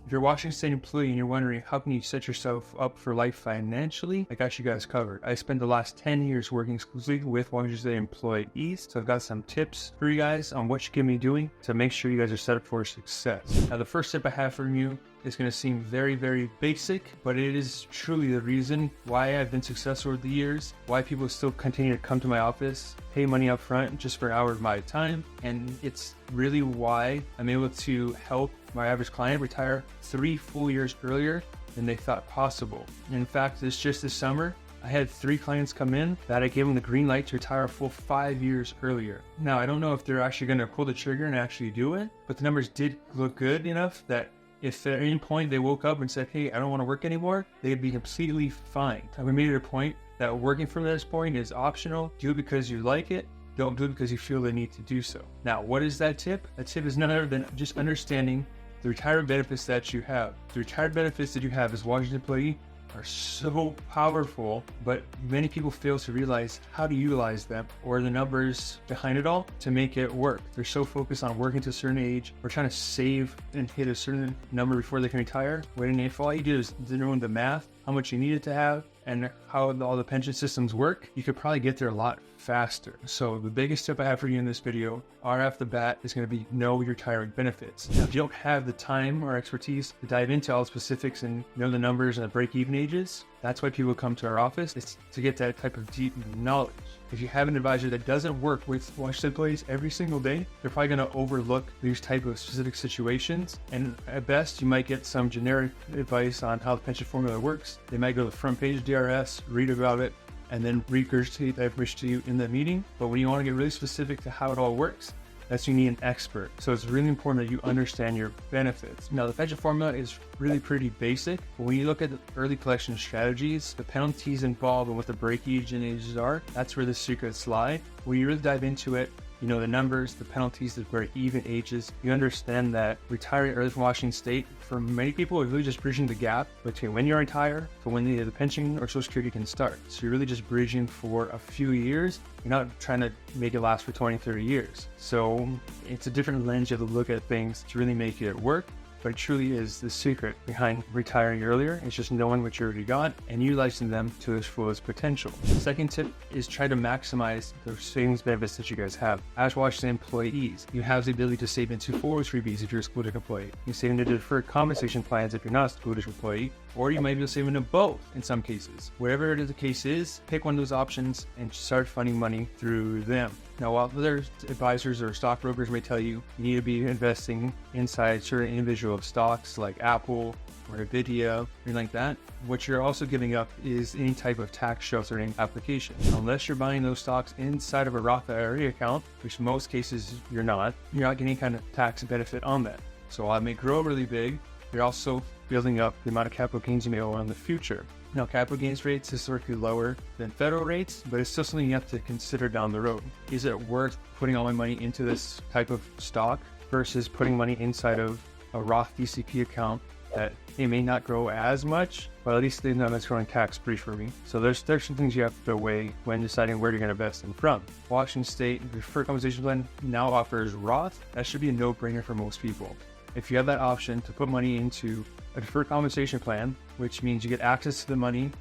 If you're a Washington State employee and you're wondering how can you set yourself up for life financially, I got you guys covered. I spent the last 10 years working exclusively with Washington State employees, so I've got some tips for you guys on what you can be doing to make sure you guys are set up for success. Now, the first tip I have for you is going to seem very, very basic, but it is truly the reason why I've been successful over the years, why people still continue to come to my office, pay money up front just for an hour of my time, and it's really why I'm able to help my average client retire 3 full years earlier than they thought possible. In fact, just this summer, I had 3 clients come in that I gave them the green light to retire a full 5 years earlier. Now, I don't know if they're actually going to pull the trigger and actually do it, but the numbers did look good enough that if at any point they woke up and said, hey, I don't want to work anymore, they'd be completely fine. We made it a point that working from this point is optional. Do it because you like it. Don't do it because you feel the need to do so. Now, what is that tip? That tip is none other than just understanding the retirement benefits that you have. The retirement benefits that you have as a Washington employee are so powerful, but many people fail to realize how to utilize them or the numbers behind it all to make it work. They're so focused on working to a certain age or trying to save and hit a certain number before they can retire, when if all you do is know the math, how much you need it to have, and how all the pension systems work, you could probably get there a lot faster. So the biggest tip I have for you in this video, right off the bat, is going to be know your retirement benefits. Now, if you don't have the time or expertise to dive into all the specifics and know the numbers and the break-even ages, that's why people come to our office, is to get that type of deep knowledge. If you have an advisor that doesn't work with Washington employees every single day, they're probably going to overlook these type of specific situations. And at best, you might get some generic advice on how the pension formula works. They might go to the front page of DRS, read about it, and then regurgitate that information to you in the meeting. But when you want to get really specific to how it all works, that's when you need an expert. So it's really important that you understand your benefits. Now, the pension formula is really pretty basic, but when you look at the early collection strategies, the penalties involved and what the break-even ages are, that's where the secrets lie. When you really dive into it, you know the numbers, the penalties, the break-even ages. You understand that retiring early from Washington State, for many people, is really just bridging the gap between when you retire to when the pension or Social Security can start. So you're really just bridging for a few years. You're not trying to make it last for 20, 30 years. So it's a different lens you have to look at things to really make it work. But it truly is the secret behind retiring earlier. It's just knowing what you already got and utilizing them to its fullest potential. The second tip is try to maximize the savings benefits that you guys have. As Washington employees, you have the ability to save into 403bs if you're a excluded employee. You save into deferred compensation plans if you're not a excluded employee, or you might be able to save into both in some cases. Wherever the case is, pick one of those options and start funding money through them. Now, while other advisors or stockbrokers may tell you you need to be investing inside certain individual stocks like Apple or Nvidia, or anything like that, what you're also giving up is any type of tax sheltering application. Unless you're buying those stocks inside of a Roth IRA account, which in most cases you're not getting any kind of tax benefit on that. So while it may grow really big, you're also building up the amount of capital gains you may owe in the future. Now, capital gains rates historically lower than federal rates, but it's still something you have to consider down the road. Is it worth putting all my money into this type of stock versus putting money inside of a Roth DCP account that it may not grow as much, but at least they know that's growing tax-free for me. So there's some things you have to weigh when deciding where you're going to invest in from. Washington State Deferred Compensation Plan now offers Roth. That should be a no-brainer for most people. If you have that option to put money into a deferred compensation plan, which means you get access to the money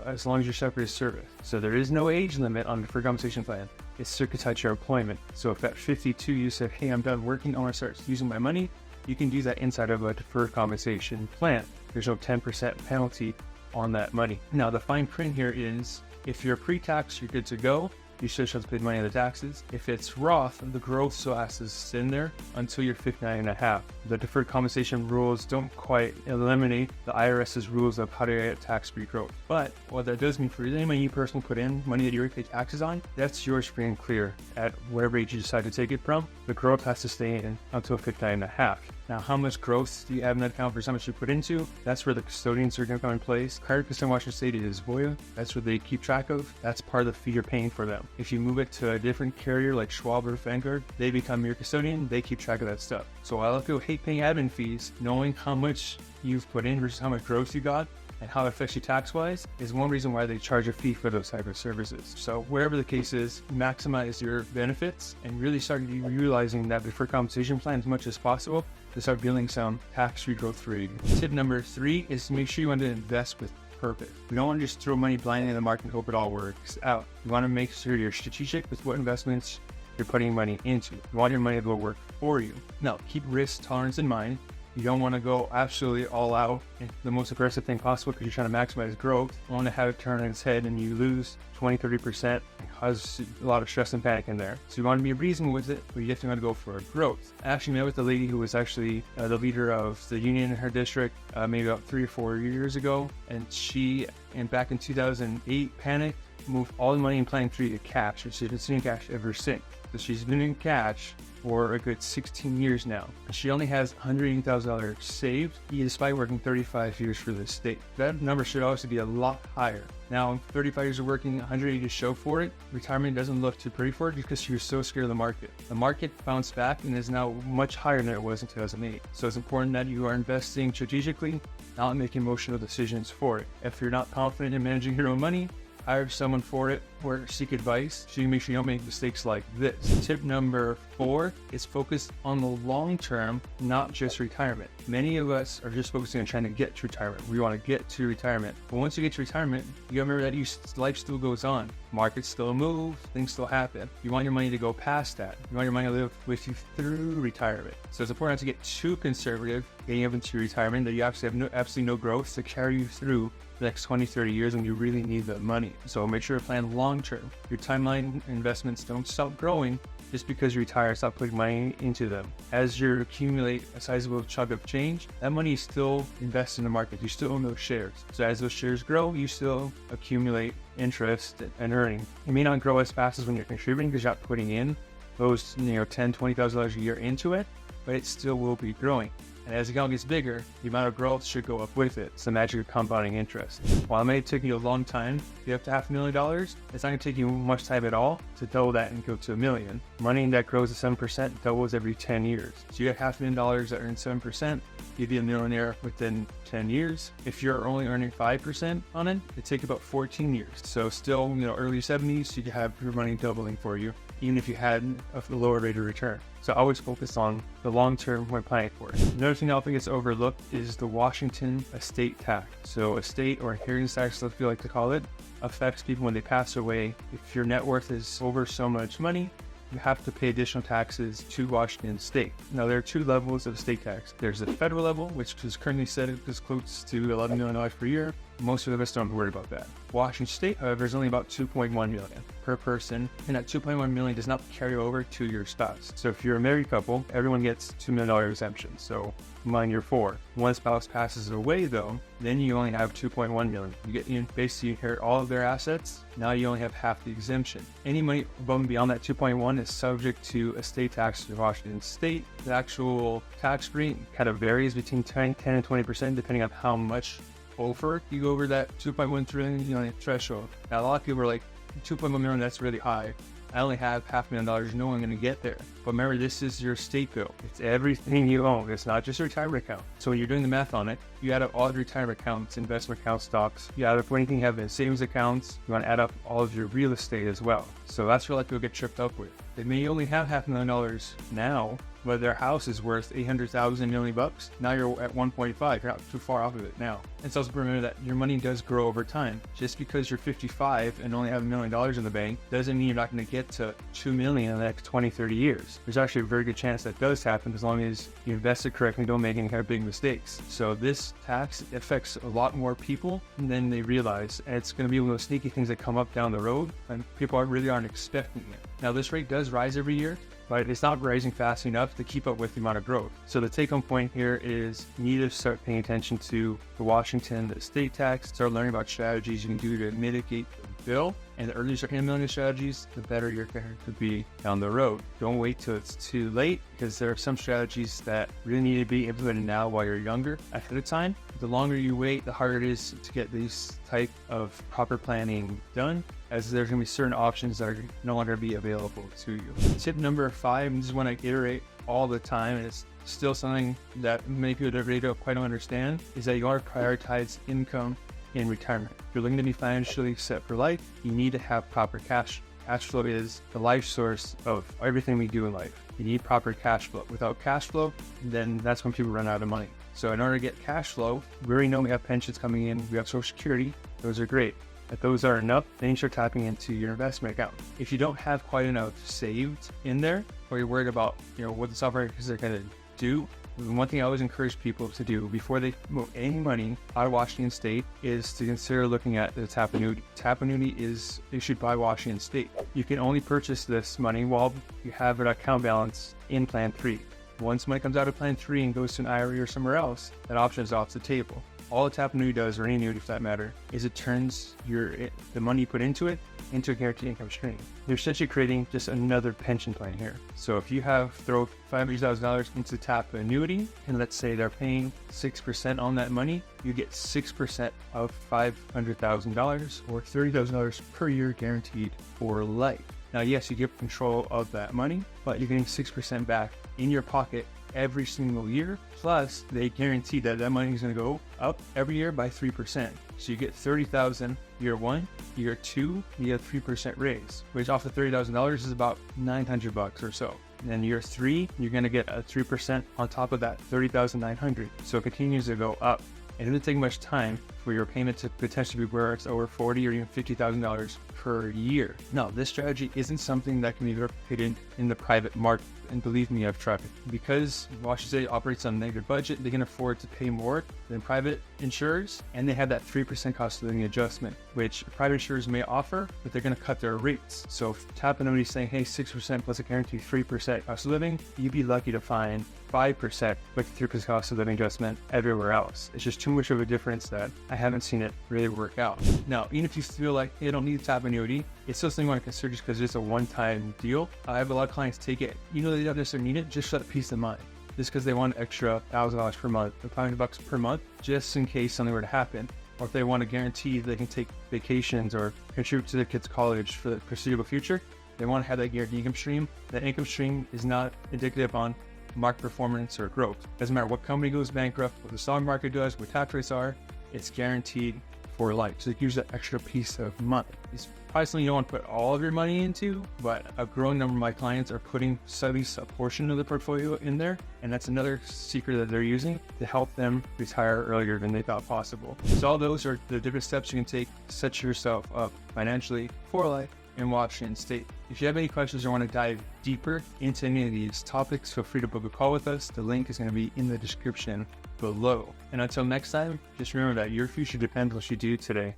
as long as you're separate as service. So there is no age limit on the deferred compensation plan. It's circuitized to your employment. So if at 52 you said, hey, I'm done working, I want to start using my money, you can do that inside of a deferred compensation plan. There's no 10% penalty on that money. Now, the fine print here is if you're pre-tax, you're good to go. You should have to pay money on the taxes. If it's Roth, the growth still has to sit in there until you're 59 and a half. The deferred compensation rules don't quite eliminate the IRS's rules of how to get tax-free growth. But what that does mean for any money you personally put in, money that you already pay taxes on, that's yours free and clear at whatever age you decide to take it from. The growth has to stay in until 59 and a half. Now, how much growth do you have in that account versus how much you put into? That's where the custodians are going to come in place. Credit Custodian Washington State is Voya. That's what they keep track of. That's part of the fee you're paying for them. If you move it to a different carrier like Schwab or Vanguard, they become your custodian. They keep track of that stuff. So while I people hate paying admin fees, knowing how much you've put in versus how much growth you got and how it affects you tax-wise is one reason why they charge a fee for those type of services. So wherever the case is, maximize your benefits and really start utilizing that deferred compensation plan as much as possible, to start building some tax-free growth for you. Tip number 3 is to make sure you want to invest with purpose. We don't want to just throw money blindly in the market and hope it all works out. You want to make sure you're strategic with what investments you're putting money into. You want your money to go work for you. Now, keep risk tolerance in mind. You don't want to go absolutely all out in the most aggressive thing possible because you're trying to maximize growth. You want to have it turn on its head and you lose 20-30% and cause a lot of stress and panic in there. So you want to be reasonable with it, but you definitely want to go for growth. I actually met with a lady who was actually the leader of the union in her district maybe about 3 or 4 years ago. And she, back in 2008, panicked, moved all the money in Plan 3 to cash. And she's been sitting in cash ever since. So she's been in cash for a good 16 years now. She only has $180,000 saved, despite working 35 years for the state. That number should obviously be a lot higher. Now, 35 years of working, 180 to show for it. Retirement doesn't look too pretty for it because she was so scared of the market. The market bounced back and is now much higher than it was in 2008. So it's important that you are investing strategically, not making emotional decisions for it. If you're not confident in managing your own money, hire someone for it or seek advice so you can make sure you don't make mistakes like this. Tip number 4 is focus on the long term, not just retirement. Many of us are just focusing on trying to get to retirement. We want to get to retirement. But once you get to retirement, you gotta remember that life still goes on. Markets still move, things still happen. You want your money to go past that. You want your money to live with you through retirement. So it's important not to get too conservative getting up into retirement that you actually have absolutely no growth to carry you through the next 20-30 years when you really need the money. So make sure to plan long term. Your timeline investments don't stop growing just because you retire. Stop putting money into them. As you accumulate a sizable chunk of change, that money is still invested in the market. You still own those shares. So as those shares grow, you still accumulate interest and earning. It may not grow as fast as when you're contributing because you're not putting in those $10,000-$20,000 a year into it, but it still will be growing. And as the account gets bigger, the amount of growth should go up with it. It's the magic of compounding interest. While it may take you a long time to get up to $500,000, it's not going to take you much time at all to double that and go to $1 million. Money that grows at 7% doubles every 10 years. So you got $500,000 that earn 7%, you'd be a millionaire within 10 years. If you're only earning 5% on it, it takes about 14 years. So still, early 70s, you could have your money doubling for you, even if you had a lower rate of return. So always focus on the long term when planning for it. Another thing that often gets overlooked is the Washington estate tax. So estate or inheritance tax, if you like to call it, affects people when they pass away. If your net worth is over so much money, you have to pay additional taxes to Washington state. Now, there are 2 levels of estate tax. There's the federal level, which is currently set as close to $11 million per year. Most of us don't worry about that. Washington state, however, is only about $2.1 million per person, and that $2.1 million does not carry over to your spouse. So if you're a married couple, everyone gets $2 million exemption. So combine your 4. One spouse passes away though, then you only have $2.1 million. Basically you inherit all of their assets. Now you only have half the exemption. Any money above and beyond that 2.1 is subject to estate tax in Washington state. The actual tax rate kind of varies between 10 and 20% depending on how much over you go over that 2.1 trillion threshold. Now a lot of people are like, 2.1 million, that's really high. I only have $500,000, no I'm going to get there. But remember, this is your estate bill. It's everything you own. It's not just your retirement account. So when you're doing the math on it, you add up all the retirement accounts, investment accounts, stocks. You add up anything you have in savings accounts. You want to add up all of your real estate as well. So that's where like you'll get tripped up with. They may only have $500,000 now, but their house is worth $800,000 million bucks. Now you're at 1.5. You're not too far off of it now. It's also remember that your money does grow over time. Just because you're 55 and only have $1 million in the bank doesn't mean you're not going to get to $2 million in the next 20-30 years. There's actually a very good chance that does happen as long as you invest it correctly, don't make any kind of big mistakes. So this tax affects a lot more people than they realize, and it's going to be one of those sneaky things that come up down the road and people really aren't expecting it. Now this rate does rise every year, but it's not rising fast enough to keep up with the amount of growth. So the take-home point here is you need to start paying attention to the Washington estate tax, start learning about strategies you can do to mitigate the bill. And the earlier you start implementing strategies, the better your career could be down the road. Don't wait till it's too late, because there are some strategies that really need to be implemented now while you're younger ahead of time. The longer you wait, the harder it is to get these type of proper planning done, as there's going to be certain options that are no longer be available to you. Tip number 5, and this is one I iterate all the time, and it's still something that many people really don't quite understand, is that you want to prioritize income in retirement. If you're looking to be financially set for life, you need to have proper cash Cash flow is the life source of everything we do in life. You need proper cash flow. Without cash flow, then that's when people run out of money. So in order to get cash flow, we already know we have pensions coming in, we have Social Security. Those are great. If those are enough, then you start tapping into your investment account. If you don't have quite enough saved in there, or you're worried about, what the software is going to do, one thing I always encourage people to do before they move any money out of Washington State is to consider looking at the TAP annuity. TAP annuity is issued by Washington State. You can only purchase this money while you have an account balance in Plan 3. Once money comes out of Plan 3 and goes to an IRA or somewhere else, that option is off the table. All a TAP annuity does, or any annuity for that matter, is it turns the money you put into it into a guaranteed income stream. You're essentially creating just another pension plan here. So if you throw $500,000 into TAP annuity, and let's say they're paying 6% on that money, you get 6% of $500,000 or $30,000 per year guaranteed for life. Now, yes, you get control of that money, but you're getting 6% back in your pocket every single year. Plus, they guarantee that money is going to go up every year by 3%. So you get $30,000 year 1, year 2, you get a 3% raise, which off of $30,000 is about $900 or so. And then year 3, you're going to get a 3% on top of that $30,900. So it continues to go up. It doesn't take much time for your payment to potentially be where it's over $40,000 or even $50,000 per year. Now, this strategy isn't something that can be replicated in the private market. And believe me, I've tried it. Because Washington State operates on a negative budget, they can afford to pay more than private insurers, and they have that 3% cost of living adjustment, which private insurers may offer, but they're going to cut their rates. So if TAP annuity is saying, hey, 6% plus a guaranteed 3% cost of living, you'd be lucky to find 5% with 3% cost of living adjustment everywhere else. It's just too much of a difference that I haven't seen it really work out. Now, even if you feel like you don't need TAP annuity, it's still something you want to consider just because it's a one-time deal. I have a lot of clients take it. They don't necessarily need it, just for that peace of mind. Just because they want an extra $1,000 per month or $500 per month, just in case something were to happen. Or if they want to guarantee they can take vacations or contribute to their kids' college for the foreseeable future, they want to have that guaranteed income stream. That income stream is not indicative on market performance or growth. Doesn't matter what company goes bankrupt, what the stock market does, what tax rates are, it's guaranteed for life. So it gives you that extra piece of money. It's probably something you don't want to put all of your money into, but a growing number of my clients are putting at least a portion of the portfolio in there. And that's another secret that they're using to help them retire earlier than they thought possible. So all those are the different steps you can take to set yourself up financially for life in Washington State. If you have any questions or want to dive deeper into any of these topics, feel free to book a call with us. The link is going to be in the description below. And until next time, just remember that your future depends on what you do today.